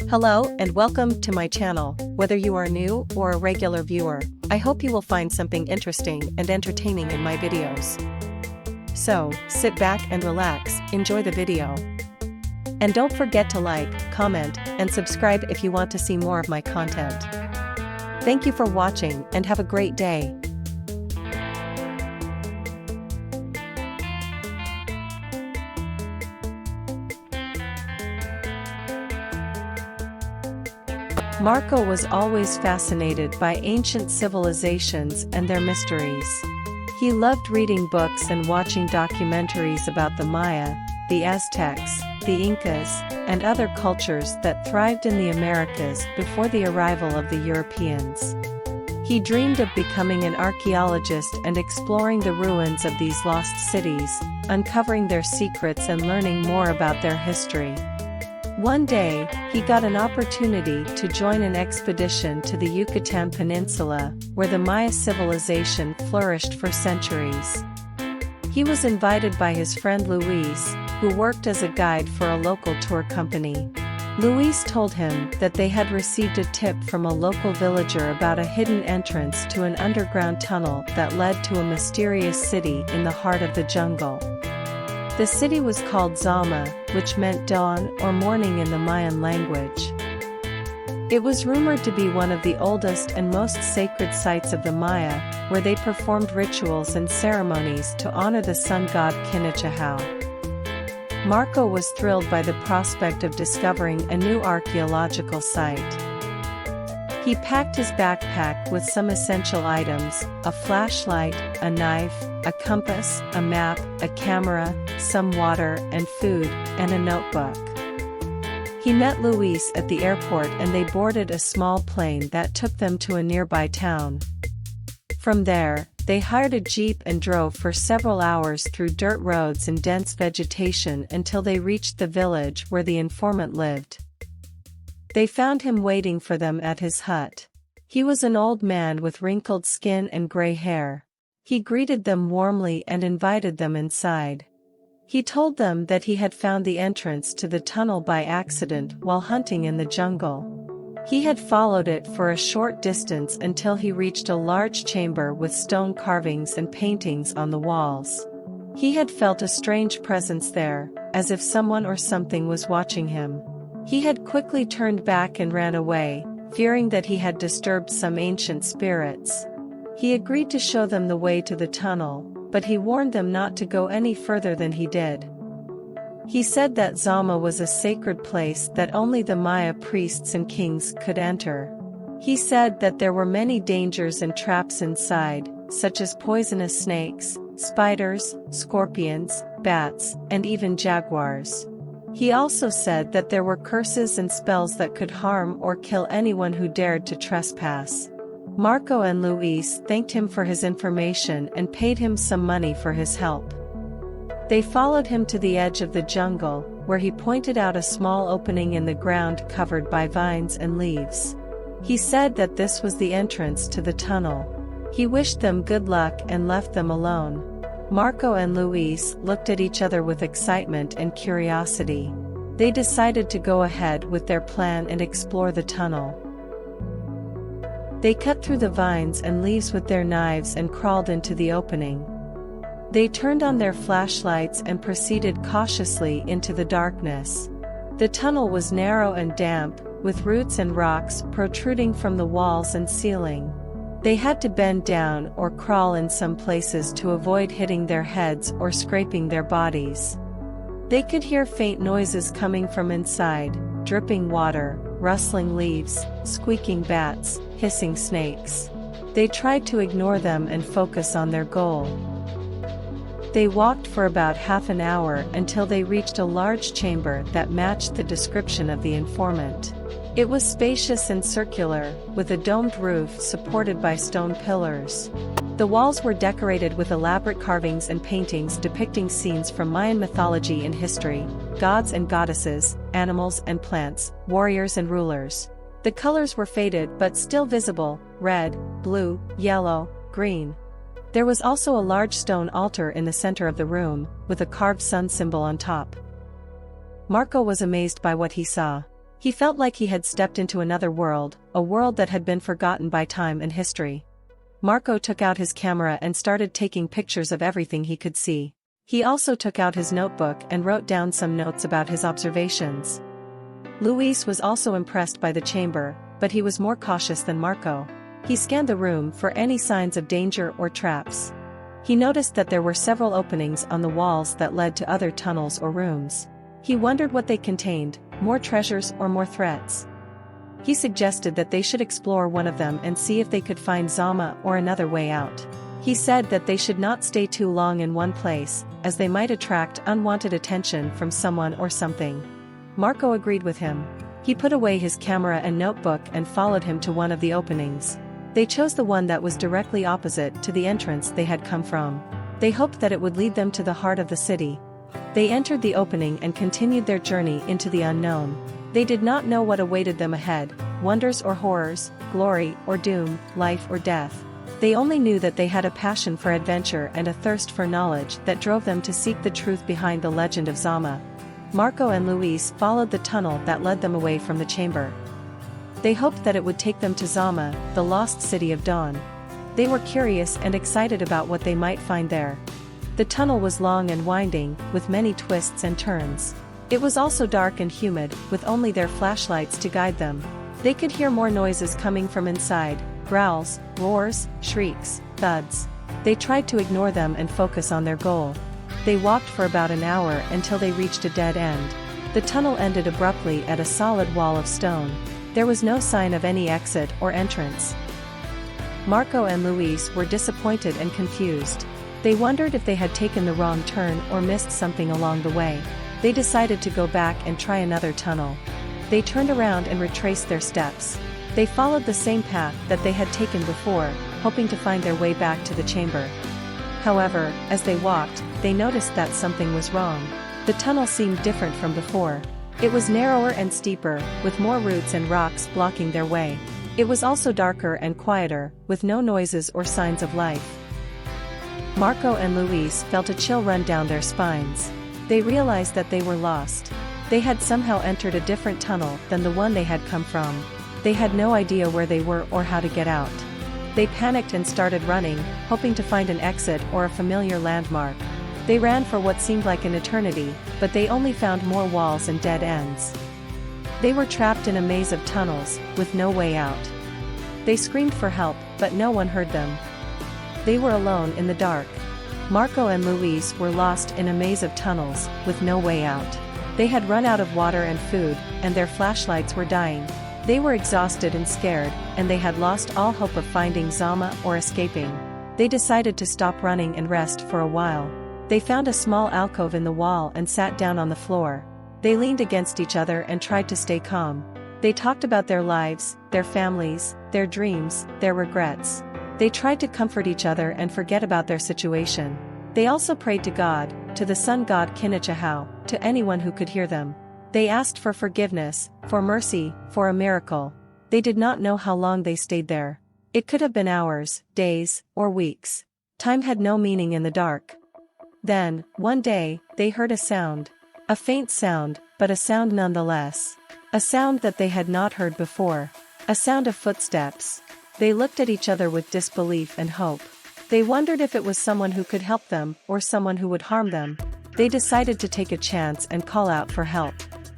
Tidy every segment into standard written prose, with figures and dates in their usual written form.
Hello and welcome to my channel. Whether you are new or a regular viewer, I hope you will find something interesting and entertaining in my videos. So, sit back and relax, enjoy the video. And don't forget to like, comment, and subscribe if you want to see more of my content. Thank you for watching and have a great day. Marco was always fascinated by ancient civilizations and their mysteries. He loved reading books and watching documentaries about the Maya, the Aztecs, the Incas, and other cultures that thrived in the Americas before the arrival of the Europeans. He dreamed of becoming an archaeologist and exploring the ruins of these lost cities, uncovering their secrets and learning more about their history. One day, he got an opportunity to join an expedition to the Yucatan Peninsula, where the Maya civilization flourished for centuries. He was invited by his friend Luis, who worked as a guide for a local tour company. Luis told him that they had received a tip from a local villager about a hidden entrance to an underground tunnel that led to a mysterious city in the heart of the jungle. The city was called Zama, which meant dawn or morning in the Mayan language. It was rumored to be one of the oldest and most sacred sites of the Maya, where they performed rituals and ceremonies to honor the sun god Kinichahau. Marco was thrilled by the prospect of discovering a new archaeological site. He packed his backpack with some essential items: a flashlight, a knife, a compass, a map, a camera, some water and food, and a notebook. He met Luis at the airport and they boarded a small plane that took them to a nearby town. From there, they hired a jeep and drove for several hours through dirt roads and dense vegetation until they reached the village where the informant lived. They found him waiting for them at his hut. He was an old man with wrinkled skin and gray hair. He greeted them warmly and invited them inside. He told them that he had found the entrance to the tunnel by accident while hunting in the jungle. He had followed it for a short distance until he reached a large chamber with stone carvings and paintings on the walls. He had felt a strange presence there, as if someone or something was watching him. He had quickly turned back and ran away, fearing that he had disturbed some ancient spirits. He agreed to show them the way to the tunnel, but he warned them not to go any further than he did. He said that Zama was a sacred place that only the Maya priests and kings could enter. He said that there were many dangers and traps inside, such as poisonous snakes, spiders, scorpions, bats, and even jaguars. He also said that there were curses and spells that could harm or kill anyone who dared to trespass. Marco and Luis thanked him for his information and paid him some money for his help. They followed him to the edge of the jungle, where he pointed out a small opening in the ground covered by vines and leaves. He said that this was the entrance to the tunnel. He wished them good luck and left them alone. Marco and Luis looked at each other with excitement and curiosity. They decided to go ahead with their plan and explore the tunnel. They cut through the vines and leaves with their knives and crawled into the opening. They turned on their flashlights and proceeded cautiously into the darkness. The tunnel was narrow and damp, with roots and rocks protruding from the walls and ceiling. They had to bend down or crawl in some places to avoid hitting their heads or scraping their bodies. They could hear faint noises coming from inside: dripping water, rustling leaves, squeaking bats, hissing snakes. They tried to ignore them and focus on their goal. They walked for about half an hour until they reached a large chamber that matched the description of the informant. It was spacious and circular, with a domed roof supported by stone pillars. The walls were decorated with elaborate carvings and paintings depicting scenes from Mayan mythology and history: gods and goddesses, animals and plants, warriors and rulers. The colors were faded but still visible: red, blue, yellow, green. There was also a large stone altar in the center of the room, with a carved sun symbol on top. Marco was amazed by what he saw. He felt like he had stepped into another world, a world that had been forgotten by time and history. Marco took out his camera and started taking pictures of everything he could see. He also took out his notebook and wrote down some notes about his observations. Luis was also impressed by the chamber, but he was more cautious than Marco. He scanned the room for any signs of danger or traps. He noticed that there were several openings on the walls that led to other tunnels or rooms. He wondered what they contained, more treasures or more threats. He suggested that they should explore one of them and see if they could find Zama or another way out. He said that they should not stay too long in one place, as they might attract unwanted attention from someone or something. Marco agreed with him. He put away his camera and notebook and followed him to one of the openings. They chose the one that was directly opposite to the entrance they had come from. They hoped that it would lead them to the heart of the city. They entered the opening and continued their journey into the unknown. They did not know what awaited them ahead, wonders or horrors, glory or doom, life or death. They only knew that they had a passion for adventure and a thirst for knowledge that drove them to seek the truth behind the legend of Zama. Marco and Luis followed the tunnel that led them away from the chamber. They hoped that it would take them to Zama, the lost city of dawn. They were curious and excited about what they might find there. The tunnel was long and winding, with many twists and turns. It was also dark and humid, with only their flashlights to guide them. They could hear more noises coming from inside, growls, roars, shrieks, thuds. They tried to ignore them and focus on their goal. They walked for about an hour until they reached a dead end. The tunnel ended abruptly at a solid wall of stone. There was no sign of any exit or entrance. Marco and Luis were disappointed and confused. They wondered if they had taken the wrong turn or missed something along the way. They decided to go back and try another tunnel. They turned around and retraced their steps. They followed the same path that they had taken before, hoping to find their way back to the chamber. However, as they walked, they noticed that something was wrong. The tunnel seemed different from before. It was narrower and steeper, with more roots and rocks blocking their way. It was also darker and quieter, with no noises or signs of life. Marco and Luis felt a chill run down their spines. They realized that they were lost. They had somehow entered a different tunnel than the one they had come from. They had no idea where they were or how to get out. They panicked and started running, hoping to find an exit or a familiar landmark. They ran for what seemed like an eternity, but they only found more walls and dead ends. They were trapped in a maze of tunnels, with no way out. They screamed for help, but no one heard them. They were alone in the dark. Marco and Luis were lost in a maze of tunnels, with no way out. They had run out of water and food, and their flashlights were dying. They were exhausted and scared, and they had lost all hope of finding Zama or escaping. They decided to stop running and rest for a while. They found a small alcove in the wall and sat down on the floor. They leaned against each other and tried to stay calm. They talked about their lives, their families, their dreams, their regrets. They tried to comfort each other and forget about their situation. They also prayed to God, to the sun god Kinichahau, to anyone who could hear them. They asked for forgiveness, for mercy, for a miracle. They did not know how long they stayed there. It could have been hours, days, or weeks. Time had no meaning in the dark. Then, one day, they heard a sound. A faint sound, but a sound nonetheless. A sound that they had not heard before. A sound of footsteps. They looked at each other with disbelief and hope. They wondered if it was someone who could help them or someone who would harm them. They decided to take a chance and call out for help.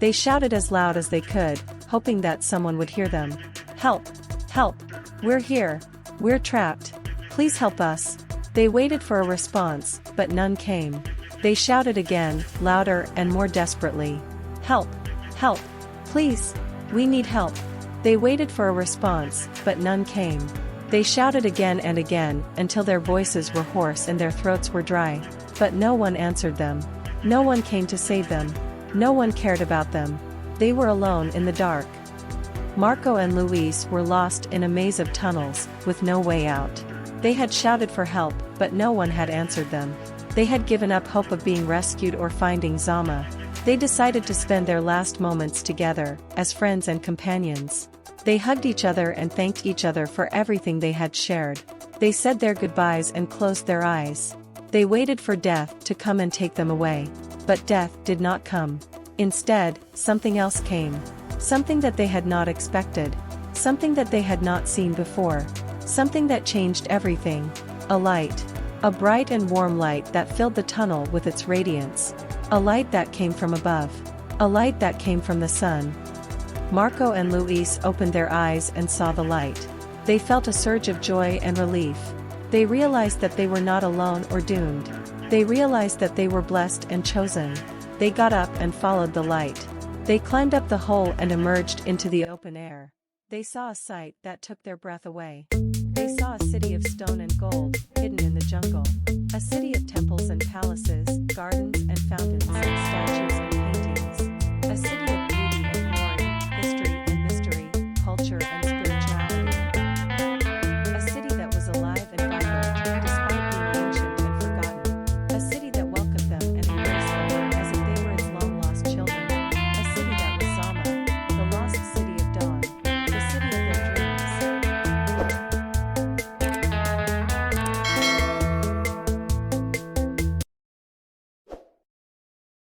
They shouted as loud as they could, hoping that someone would hear them. "Help! Help! We're here! We're trapped! Please help us!" They waited for a response, but none came. They shouted again, louder and more desperately. "Help! Help! Please! We need help!" They waited for a response, but none came. They shouted again and again, until their voices were hoarse and their throats were dry. But no one answered them. No one came to save them. No one cared about them. They were alone in the dark. Marco and Luis were lost in a maze of tunnels, with no way out. They had shouted for help, but no one had answered them. They had given up hope of being rescued or finding Zama. They decided to spend their last moments together, as friends and companions. They hugged each other and thanked each other for everything they had shared. They said their goodbyes and closed their eyes. They waited for death to come and take them away. But death did not come. Instead, something else came. Something that they had not expected. Something that they had not seen before. Something that changed everything. A light. A bright and warm light that filled the tunnel with its radiance. A light that came from above. A light that came from the sun. Marco and Luis opened their eyes and saw the light. They felt a surge of joy and relief. They realized that they were not alone or doomed. They realized that they were blessed and chosen. They got up and followed the light. They climbed up the hole and emerged into the open air. They saw a sight that took their breath away. They saw a city of stone and gold, hidden in the jungle. A city of temples and palaces, gardens and fountains.